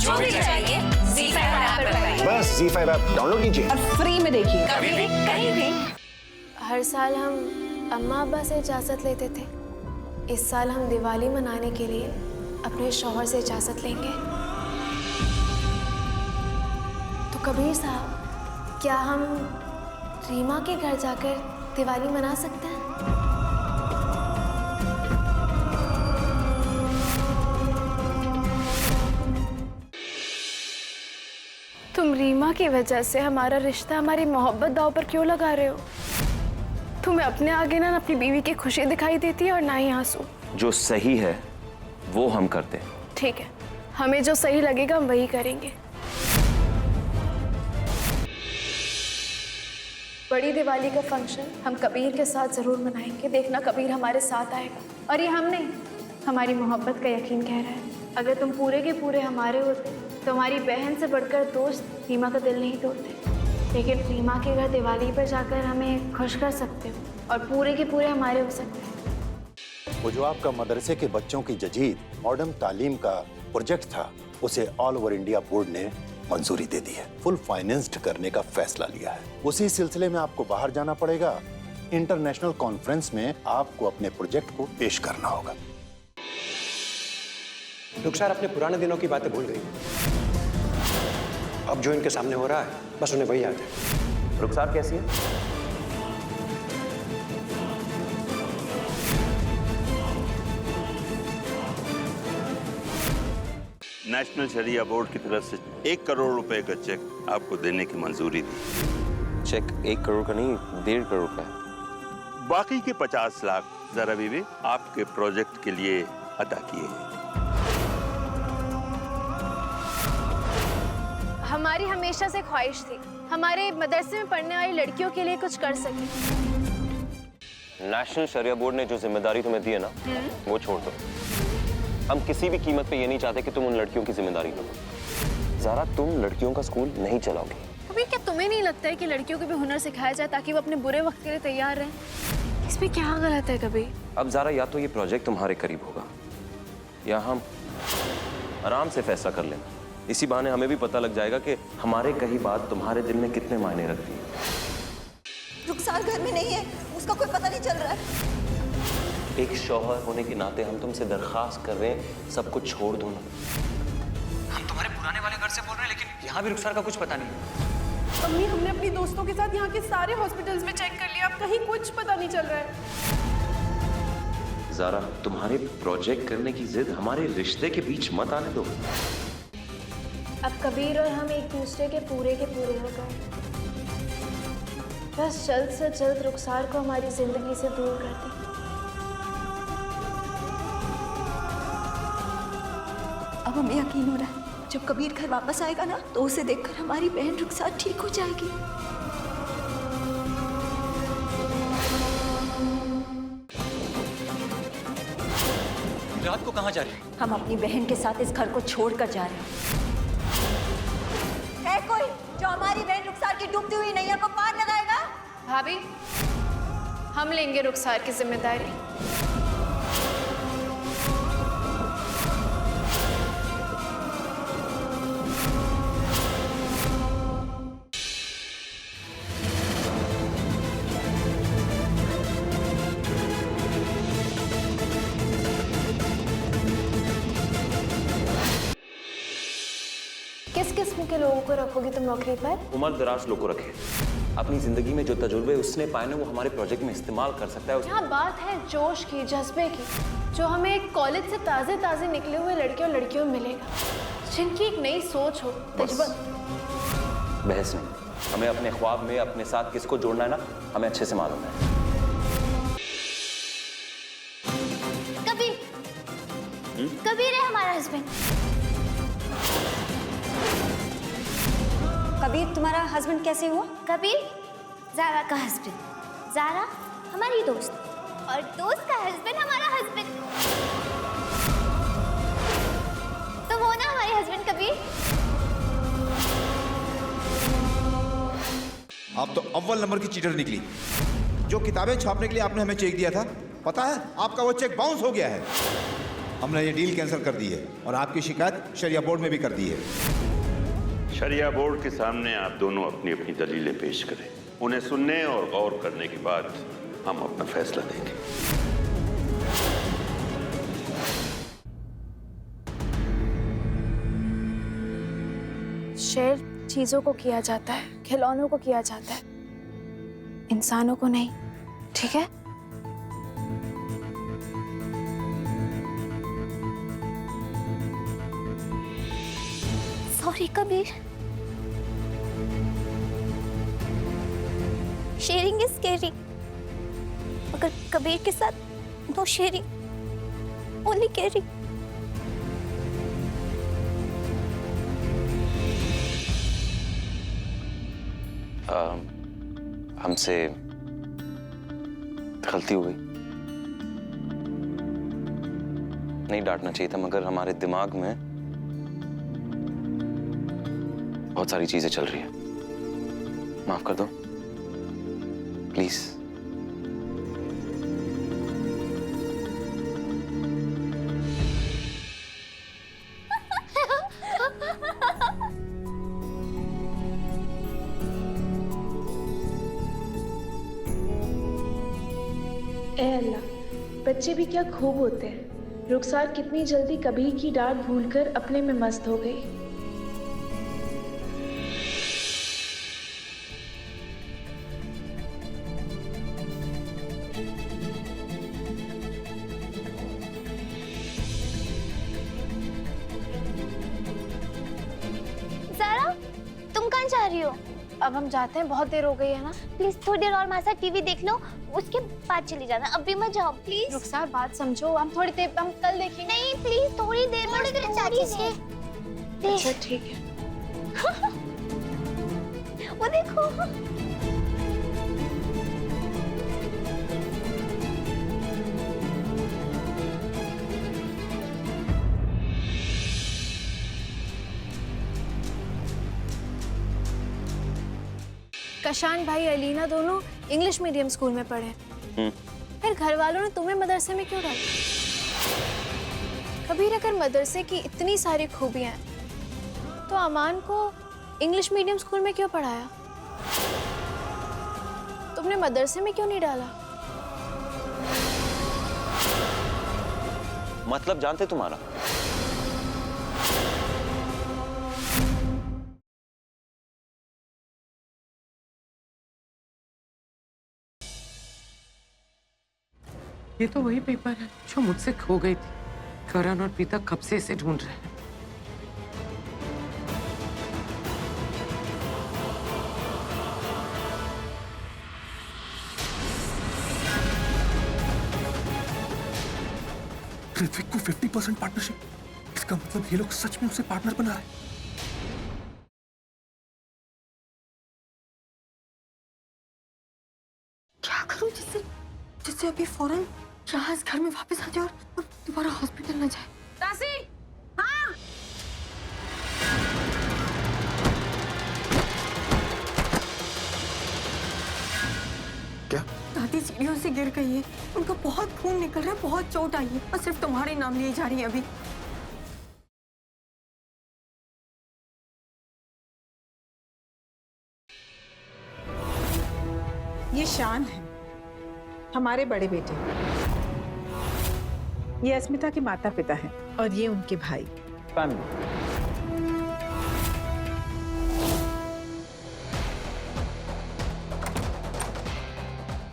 जो भी चाहिए ZEE5 ऐप पर पाइए। बस ZEE5 ऐप डाउनलोड कीजिए और फ्री में देखिए। कभी भी कहीं भी। हर साल हम अम्मा अब्बा से इजाज़त लेते थे। इस साल हम दिवाली मनाने के लिए अपने शौहर से इजाज़त लेंगे। तो कबीर साहब, क्या हम रीमा के घर जाकर दिवाली मना सकते हैं? तुम रीमा की वजह से हमारा रिश्ता, हमारी मोहब्बत दांव पर क्यों लगा रहे हो? तुम्हें अपने आगे ना अपनी बीवी की खुशी दिखाई देती है और ना ही आंसू। जो सही है वो हम करते हैं। ठीक है, हमें जो सही लगेगा हम वही करेंगे। बड़ी दिवाली का फंक्शन हम कबीर के साथ जरूर मनाएंगे। देखना कबीर हमारे साथ आएगा। और ये हम नहीं, हमारी मोहब्बत का यकीन कह रहा है। अगर तुम पूरे के पूरे हमारे होते तो हमारी बहन से बढ़कर दोस्त रीमा का दिल नहीं तोड़ते। लेकिन रीमा के घर दिवाली पर जाकर हमें खुश कर सकते हो और पूरे के पूरे हमारे हो सकते हैं। वो जो आपका मदरसे के बच्चों की जदीद मॉडर्न तालीम का प्रोजेक्ट था, उसे ऑल ओवर इंडिया बोर्ड ने मंजूरी दे दी है। फुल फाइनेंस्ड करने का फैसला लिया है। उसी सिलसिले में आपको बाहर जाना पड़ेगा। इंटरनेशनल कॉन्फ्रेंस में आपको अपने प्रोजेक्ट को पेश करना होगा। रुखसार अपने पुराने दिनों की बातें भूल गई। अब जो इनके सामने हो रहा है बस उन्हें वही याद है। रुखसार कैसी है? नेशनल शरिया बोर्ड की तरफ से 1 करोड़ रुपए का चेक आपको देने की मंजूरी दी। चेक 1 करोड़ का नहीं, 1.5 करोड़ का है। बाकी के 50 लाख जरा बीबी आपके प्रोजेक्ट के लिए अदा किए हैं। हमारी हमेशा से ख्वाहिश थी हमारे मदरसे में पढ़ने वाली लड़कियों के लिए कुछ कर सके। नेशनल शरिया बोर्ड ने जो जिम्मेदारी तुम्हें दी है ना, वो छोड़ दो। हम किसी भी कीमत पे ये नहीं चाहते कि तुम उन लड़कियों की जिम्मेदारी लो। ज़ारा, तुम लड़कियों का स्कूल नहीं चलाओगे। कबीर, क्या तुम्हें नहीं लगता है कि लड़कियों को भी हुनर सिखाया जाए ताकि वो अपने बुरे वक्त के लिए तैयार रहें? इसमें क्या गलत है कबीर? अब ज़ारा, या तो ये प्रोजेक्ट तुम्हारे करीब होगा या हम आराम से फैसला कर लेंगे। इसी बहाने हमें भी पता लग जाएगा कि हमारे कही बात तुम्हारे दिल में कितने मायने रखती है। रुखसार घर में नहीं है, उसका कोई पता नहीं चल रहा है। एक शौहर होने के नाते हम तुमसे दरखास्त कर रहे हैं, सब कुछ छोड़ दो ना। हम तुम्हारे पुराने वाले घर से बोल रहे हैं, लेकिन यहाँ भी रुखसार का कुछ पता नहीं। अम्मी, हमने अपनी दोस्तों के साथ यहाँ के सारे हॉस्पिटल्स में चेक कर लिया, अब कहीं कुछ पता नहीं चल रहा है। ज़ारा, तुम्हारे प्रोजेक्ट करने की जिद हमारे रिश्ते के बीच मत आने दो। अब कबीर और हम एक दूसरे के पूरे हो गए। बस जल्द से जल्द रुखसार को हमारी जिंदगी से दूर कर दी। अब हमें यकीन हो रहा है जब कबीर घर वापस आएगा ना, तो उसे देखकर हमारी बहन रुखसार ठीक हो जाएगी। रात को कहाँ जा रही है? हम अपनी बहन के साथ इस घर को छोड़कर जा रहे हैं। है कोई जो हमारी बहन रुखसार की डूबती हुई नैया को पार लगाएगा? भाभी, हम लेंगे रुखसार की जिम्मेदारी। किस किस्म के लोगों को रखोगी तुम नौकरी पर? उम्र दराज लोग को रखे। अपनी जिंदगी में जो तजुर्बे उसने पाए ना, वो हमारे प्रोजेक्ट में इस्तेमाल कर सकता है। यहाँ बात है जोश की, जज्बे की, जो हमें कॉलेज से ताजे निकले हुए लड़के और लड़कियों में मिलेगा, जिनकी एक नई सोच हो, तजुर्बा। बहस नहीं, हमें अपने ख्वाब में अपने साथ किसको जोड़ना है ना, हमें अच्छे से मालूम है। कबीर है हमारा हस्बैंड। कबीर तुम्हारा हस्बैंड कैसे हुआ? कबीर ज़ारा का हस्बैंड, ज़ारा हमारी दोस्त और दोस्त का हस्बैंड हमारा हस्बैंड। तो वो ना हमारे हस्बैंड कबीर। आप तो अव्वल नंबर की चीटर निकली। जो किताबें छापने के लिए आपने हमें चेक दिया था, पता है आपका वो चेक बाउंस हो गया है। हमने ये डील कैंसिल कर दी है और आपकी शिकायत शरिया बोर्ड में भी कर दी है। शरिया बोर्ड के सामने आप दोनों अपनी अपनी दलीलें पेश करें। उन्हें सुनने और गौर करने के बाद हम अपना फैसला देंगे। शेर चीजों को किया जाता है, खिलौनों को किया जाता है, इंसानों को नहीं, ठीक है? Sorry Kabir. Sharing is caring, मगर कबीर के साथ नो शेयरिंग, ओनली केयरिंग। हमसे गलती हो गई, नहीं डांटना चाहिए था, मगर हमारे दिमाग में बहुत सारी चीजें चल रही है। माफ कर दो प्लीज। ए अल्लाह, बच्चे भी क्या खूब होते हैं। रुखसार कितनी जल्दी कबीर की डांट भूलकर अपने में मस्त हो गई। ज़ारा, तुम कहाँ जा रही हो? अब हम जाते हैं, बहुत देर हो गई है ना। प्लीज थोड़ी देर और हमारे साथ टीवी देख लो, उसके बाद चली जाना। अभी मत जाओ प्लीज। रुखसार बात समझो, हम थोड़ी देर, हम कल देखेंगे। नहीं प्लीज, थोड़ी देर चाची जी। अच्छा ठीक है। वो देखो। कशान भाई अलीना दोनों इंग्लिश मीडियम स्कूल में पढ़े, फिर घर वालों ने तुम्हें मदरसे में क्यों डाला? कबीर, अगर मदरसे की इतनी सारी खूबियां हैं तो अमान को इंग्लिश मीडियम स्कूल में क्यों पढ़ाया? तुमने मदरसे में क्यों नहीं डाला? मतलब जानते तुम्हारा? ये तो वही पेपर है जो मुझसे खो गई थी। करण और पीता कब से इसे ढूंढ रहे हैं। ऋत्विक को 50% पार्टनरशिप, इसका मतलब ये लोग सच में उसे पार्टनर बना रहे हैं। क्या करूं जिससे अभी फौरन यहाँ इस घर में वापस आ जाए और दोबारा हॉस्पिटल न जाए। दासी, हाँ। क्या? दादी सीढ़ियों से गिर गई है, उनका बहुत खून निकल रहा है, बहुत चोट आई है और सिर्फ तुम्हारे नाम लिए जा रही है अभी। ये शान है, हमारे बड़े बेटे। ये अस्मिता के माता पिता हैं और ये उनके भाई।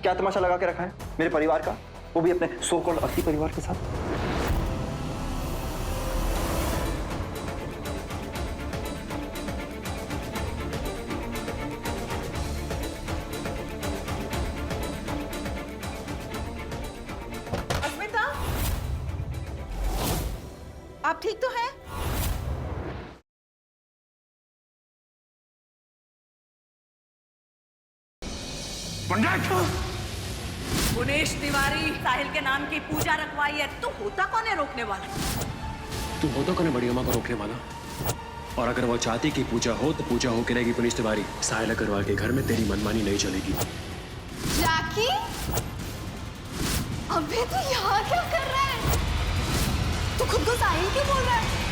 क्या तमाशा लगा के रखा है मेरे परिवार का, वो भी अपने सो कॉल्ड असली परिवार के साथ? अस्मिता, आप ठीक तो हैं? गुनेश तिवारी साहिल के नाम की पूजा रखवाई है, तो होता कौन है रोकने वाला? तू हो तो कौन है बड़ी अम्मा को रोकने वाला? और अगर वो चाहती कि पूजा हो तो पूजा होके रहेगी गुनेश तिवारी। साहिल अग्रवाल के घर में तेरी मनमानी नहीं चलेगी। जैकी, अबे तू यहाँ क्या कर रहा है? तू खुद को साहिल क्यों बोल रहा है?